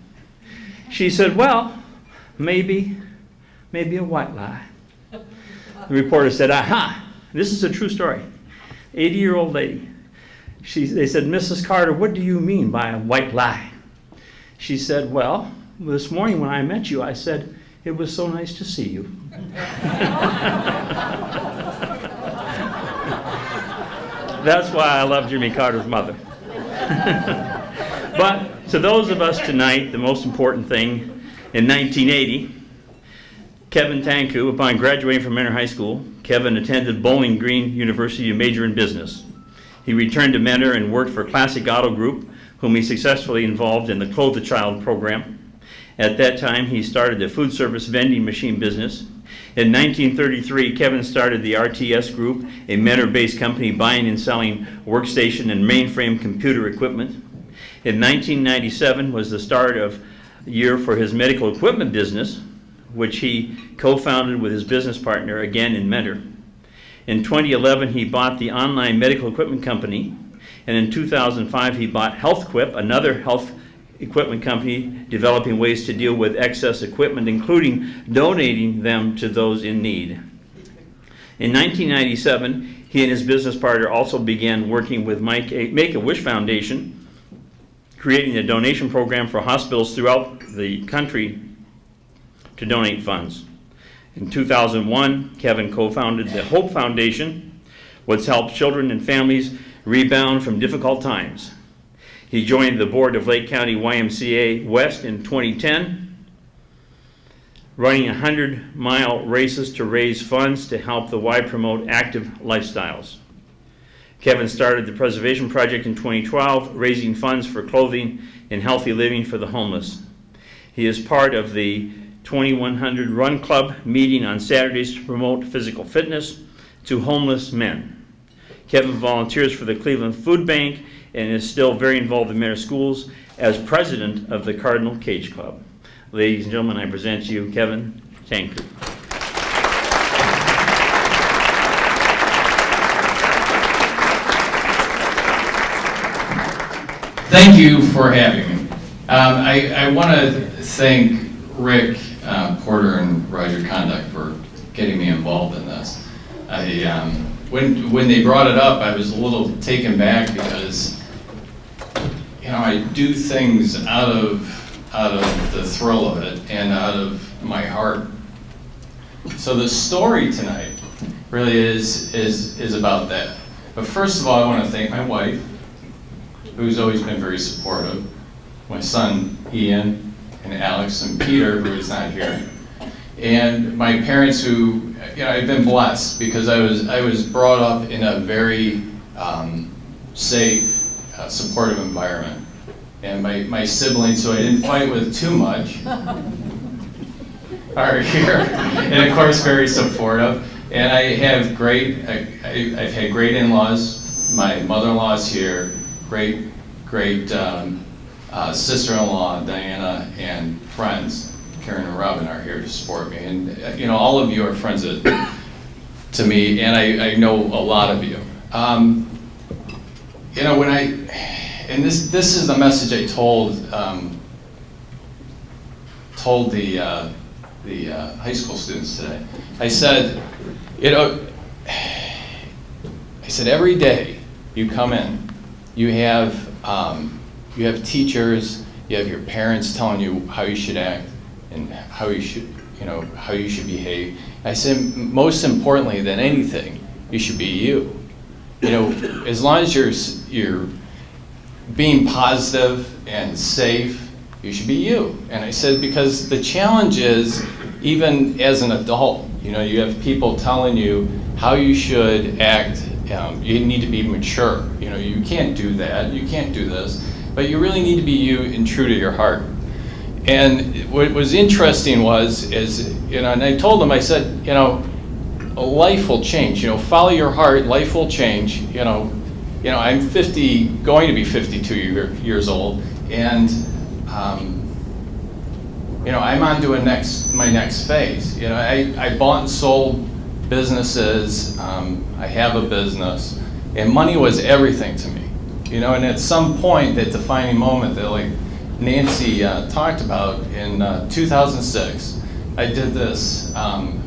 She said, well, maybe a white lie. The reporter said, aha, this is a true story. 80-year-old lady. They said, Mrs. Carter, what do you mean by a white lie? She said, well, this morning when I met you, I said, it was so nice to see you. That's why I love Jimmy Carter's mother. But to those of us tonight, the most important thing, in 1980, Kevin Tenku, upon graduating from Mentor High School, Kevin attended Bowling Green University to major in business. He returned to Mentor and worked for Classic Auto Group, whom he successfully involved in the Clothe a Child program. At that time, he started the food service vending machine business. In 1933, Kevin started the RTS Group, a Mentor-based company buying and selling workstation and mainframe computer equipment. In 1997 was the start of the year for his medical equipment business, which he co-founded with his business partner, again in Mentor. In 2011, he bought the online medical equipment company, and in 2005, he bought HealthQuip, another health equipment company developing ways to deal with excess equipment, including donating them to those in need. In 1997, he and his business partner also began working with Make-A-Wish Foundation, creating a donation program for hospitals throughout the country to donate funds. In 2001, Kevin co-founded the Hope Foundation, which helps children and families rebound from difficult times. He joined the board of Lake County YMCA West in 2010, running 100-mile races to raise funds to help the Y promote active lifestyles. Kevin started the Preservation Project in 2012, raising funds for clothing and healthy living for the homeless. He is part of the 2100 Run Club meeting on Saturdays to promote physical fitness to homeless men. Kevin volunteers for the Cleveland Food Bank and is still very involved in Mentor Schools as president of the Cardinal Cage Club. Ladies and gentlemen, I present to you Kevin Tenku. Thank you for having me. I want to thank Rick Porter and Roger Conduct for getting me involved in this. When they brought it up, I was a little taken back because, you know, I do things out of the thrill of it and out of my heart. So the story tonight really is about that. But first of all, I want to thank my wife, who's always been very supportive, my son Ian, and Alex and Peter, who is not here, and my parents, who, you know, I've been blessed because I was brought up in a very safe, supportive environment, and my siblings, who I didn't fight with too much, are here, and of course very supportive. And I have I've had great in-laws. My mother-in-law is here. Great sister-in-law, Diana, and friends, Karen and Robin, are here to support me. And, you know, all of you are friends to me, and I know a lot of you. You know, and this is the message I told the high school students today. I said, you know, every day you come in, you have teachers, you have your parents telling you how you should act and how you should behave. I said, most importantly than anything, you should be you. You know, as long as you're being positive and safe, you should be you. And I said, because the challenge is, even as an adult, you know, you have people telling you how you should act. You need to be mature. You know, you can't do that. You can't do this. But you really need to be you and true to your heart. And what was interesting is, you know, and I told them, I said, you know, life will change. You know, follow your heart. Life will change. You know, I'm going to be 52 years old, and you know, I'm on to my next phase. You know, I bought and sold businesses. I have a business, and money was everything to me. You know, and at some point, that defining moment that, like Nancy talked about in 2006, I did this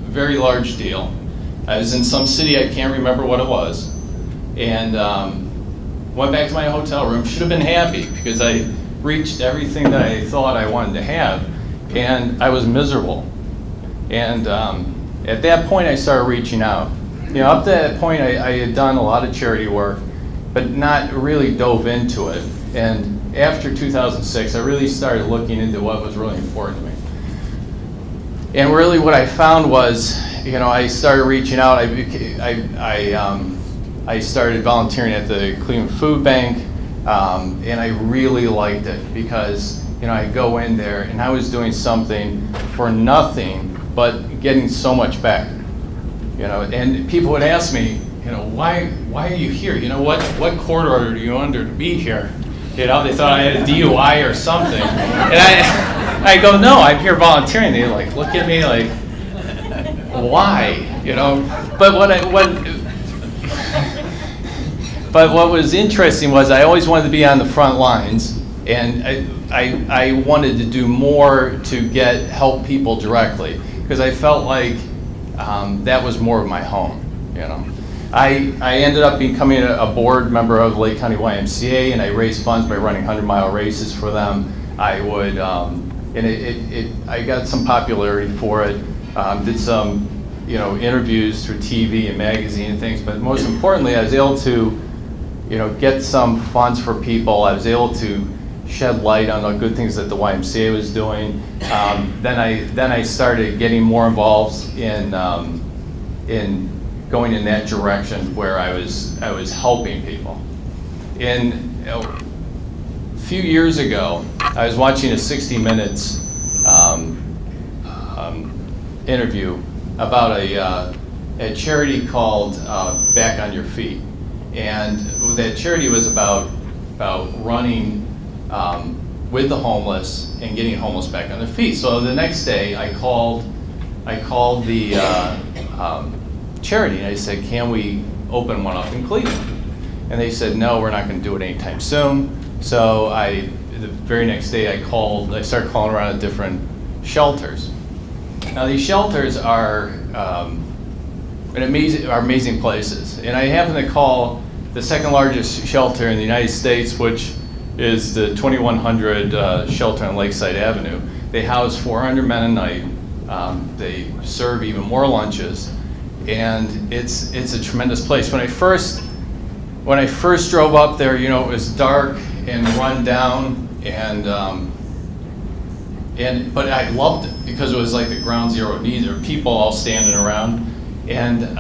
very large deal. I was in some city, I can't remember what it was, and went back to my hotel room. Should have been happy because I reached everything that I thought I wanted to have, and I was miserable. And at that point, I started reaching out. You know, up to that point, I had done a lot of charity work, but not really dove into it. And after 2006, I really started looking into what was really important to me. And really what I found was, you know, I started reaching out. I started volunteering at the Cleveland Food Bank, and I really liked it because, you know, I go in there and I was doing something for nothing, but getting so much back. You know, and people would ask me, you know, why are you here? You know, what court order are you under to be here? You You know, they thought I had a DUI or something. And I go, no, I'm here volunteering. They like look at me like, why? You know, but what was interesting was I always wanted to be on the front lines, and I wanted to do more to help people directly, because I felt like that was more of my home, you know. I ended up becoming a board member of Lake County YMCA, and I raised funds by running 100-mile races for them. I would, I got some popularity for it, did some, you know, interviews through TV and magazine and things, but most importantly, I was able to, you know, get some funds for people. I was able to shed light on the good things that the YMCA was doing. Then I started getting more involved in going in that direction where I was helping people. A few years ago, I was watching a 60 Minutes interview about a charity called Back on Your Feet. And that charity was about running with the homeless and getting homeless back on their feet. So the next day, I called the charity and I said, "Can we open one up in Cleveland?" And they said, "No, we're not going to do it anytime soon." So the very next day, I started calling around at different shelters. Now these shelters are amazing places, and I happened to call the second largest shelter in the United States, which is the 2100 shelter on Lakeside Avenue. They house 400 men a night. They serve even more lunches, and it's a tremendous place. When I first drove up there, you know, it was dark and run down, but I loved it because it was like the ground zero need. There were people all standing around, and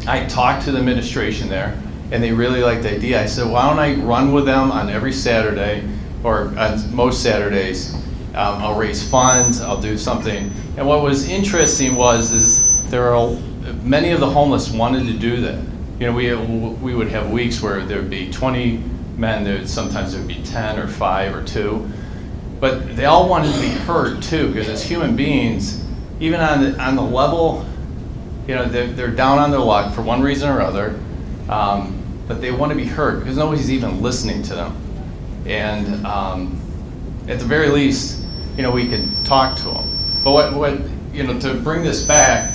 I talked to the administration there, and they really liked the idea. I said, why don't I run with them on every Saturday, or on most Saturdays? I'll raise funds, I'll do something. And what was interesting is many of the homeless wanted to do that. You know, we would have weeks where there would be 20 men, sometimes there would be 10 or 5 or 2. But they all wanted to be heard too, because as human beings, even on the level, you know, they're down on their luck for one reason or other, but they want to be heard because nobody's even listening to them. And at the very least, you know, we could talk to them. But what you know, to bring this back,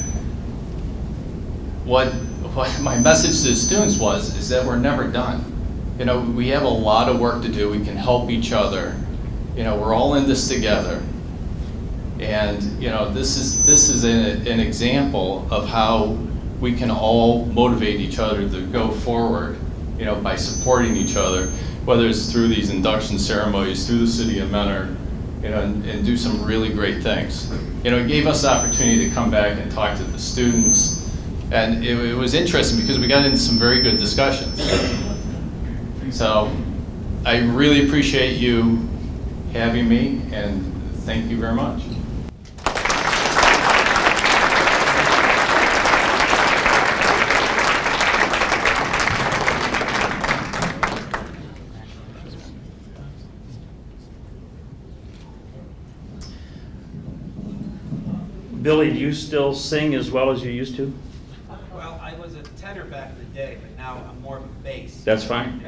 what my message to the students is that we're never done. You know, we have a lot of work to do. We can help each other. You know, we're all in this together. And you know, this is an example of how we can all motivate each other to go forward, you know, by supporting each other, whether it's through these induction ceremonies, through the city of Mentor, you know, and do some really great things. You know, it gave us the opportunity to come back and talk to the students, and it was interesting because we got into some very good discussions. So I really appreciate you having me, and thank you very much. Billy, do you still sing as well as you used to? Well, I was a tenor back in the day, but now I'm more of a bass. That's fine.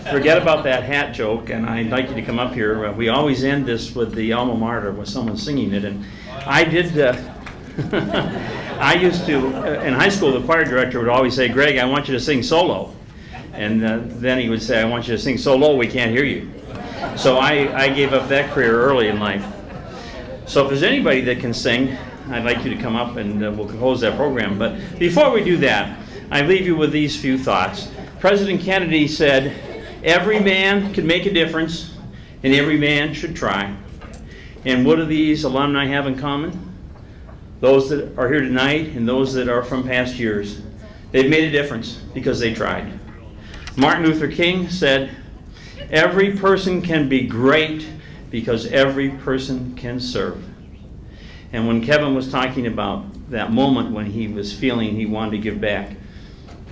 Forget about that hat joke, and I'd like you to come up here. We always end this with the alma mater, with someone singing it, and I did. I used to, in high school, the choir director would always say, "Greg, I want you to sing solo," and then he would say, "I want you to sing so low we can't hear you." So I gave up that career early in life. So if there's anybody that can sing, I'd like you to come up and we'll close that program. But before we do that, I leave you with these few thoughts. President Kennedy said, "Every man can make a difference, and every man should try." And what do these alumni have in common? Those that are here tonight and those that are from past years. They've made a difference because they tried. Martin Luther King said, "Every person can be great because every person can serve." And when Kevin was talking about that moment when he was feeling he wanted to give back,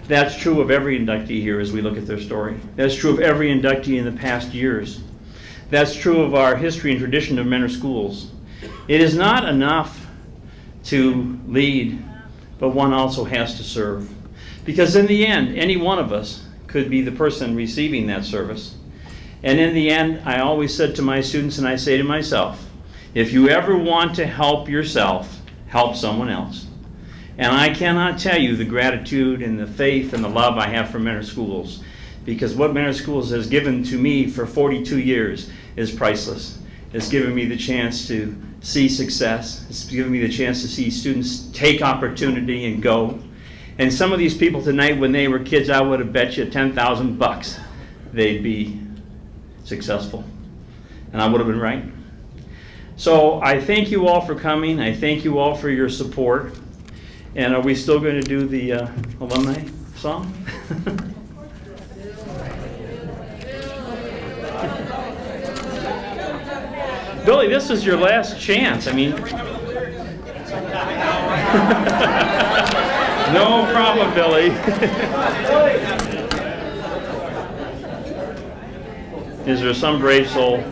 That's true of every inductee here as we look at their story. That's true of every inductee in the past years. That's true of our history and tradition of Mentor schools. It is not enough to lead, but one also has to serve. Because in the end, any one of us could be the person receiving that service. And in the end, I always said to my students, and I say to myself, if you ever want to help yourself, help someone else. And I cannot tell you the gratitude and the faith and the love I have for Mentor Schools, because what Mentor Schools has given to me for 42 years is priceless. It's given me the chance to see success. It's given me the chance to see students take opportunity and go. And some of these people tonight, when they were kids, I would have bet you 10,000 bucks they'd be successful. And I would have been right. So I thank you all for coming. I thank you all for your support. And are we still going to do the alumni song? Billy, this is your last chance. I mean, no problem, Billy. Is there some brave soul?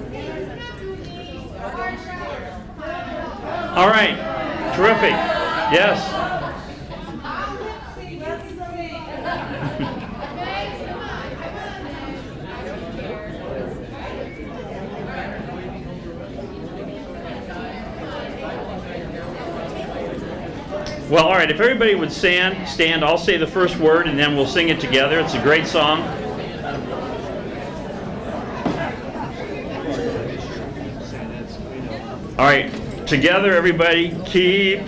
All right, terrific. Yes. Well, all right, if everybody would stand, I'll say the first word and then we'll sing it together. It's a great song. All right, together everybody, keep